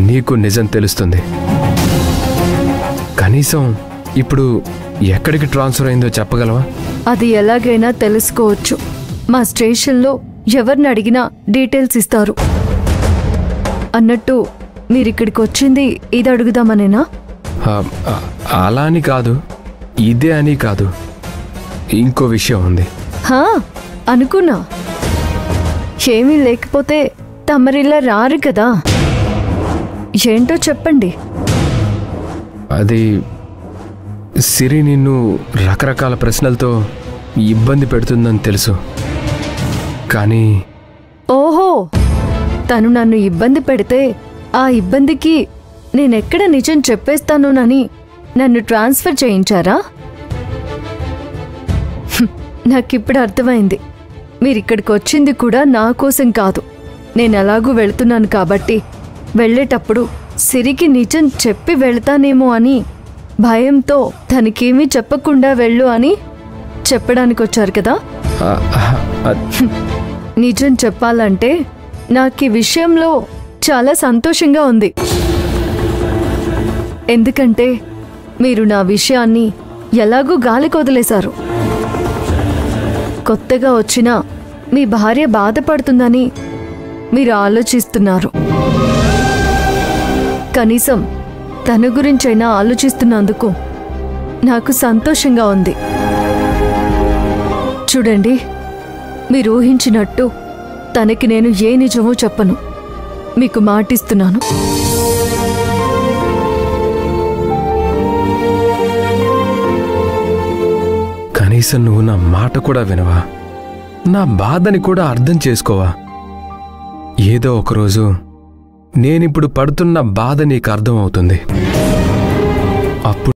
నీకు నిజం తెలుస్తుంది. కనీసం ఇప్పుడు ఎక్కడికి ట్రాన్స్ఫర్ అయిందో చెప్పగలవా? అది ఎలాగైనా తెలుసుకోవచ్చు. మా స్టేషన్లో ఎవరిని అడిగినా డీటెయిల్స్ ఇస్తారు. అన్నట్టు మీరిక్కడికి వచ్చింది ఇది అడుగుదామనేనా? అలా అని కాదు, ఇదే అని కాదు, ఇంకో విషయం ఉంది. అనుకున్నా. ఏమీ లేకపోతే తమరిలా రారు కదా. ఏంటో చెప్పండి. అది సిరి నిన్ను రకరకాల ప్రశ్నలతో ఇబ్బంది పెడుతుందని తెలుసు, కానీ... ఓహో, తను నన్ను ఇబ్బంది పెడితే ఆ ఇబ్బందికి నేనెక్కడ నిజం చెప్పేస్తానోనని నన్ను ట్రాన్స్ఫర్ చేయించారా? నాకిప్పుడు అర్థమైంది. మీరిక్కడికి వచ్చింది కూడా నా కోసం కాదు. నేను ఎలాగూ వెళుతున్నాను కాబట్టి వెళ్ళేటప్పుడు సిరికి నిజం చెప్పి వెళ్తానేమో అని భయంతో తనకేమీ చెప్పకుండా వెళ్ళు అని చెప్పడానికి వచ్చారు కదా. నిజం చెప్పాలంటే నాకు ఈ విషయంలో చాలా సంతోషంగా ఉంది. ఎందుకంటే మీరు నా విషయాన్ని ఎలాగూ గాలికి వదిలేశారు. కొత్తగా వచ్చినా మీ భార్య బాధపడుతుందని మీరు ఆలోచిస్తున్నారు. కనీసం తన గురించైనా ఆలోచిస్తున్నందుకు నాకు సంతోషంగా ఉంది. చూడండి, మీరు ఊహించినట్టు తనకి నేను ఏ నిజమో చెప్పను. మీకు మాటిస్తున్నాను. కనీసం నువ్వు నా మాట కూడా వినవా? నా బాధని కూడా అర్థం చేసుకోవా? ఏదో ఒకరోజు నేనిప్పుడు పడుతున్న బాధ నీకు అర్థం అవుతుంది. అప్పుడు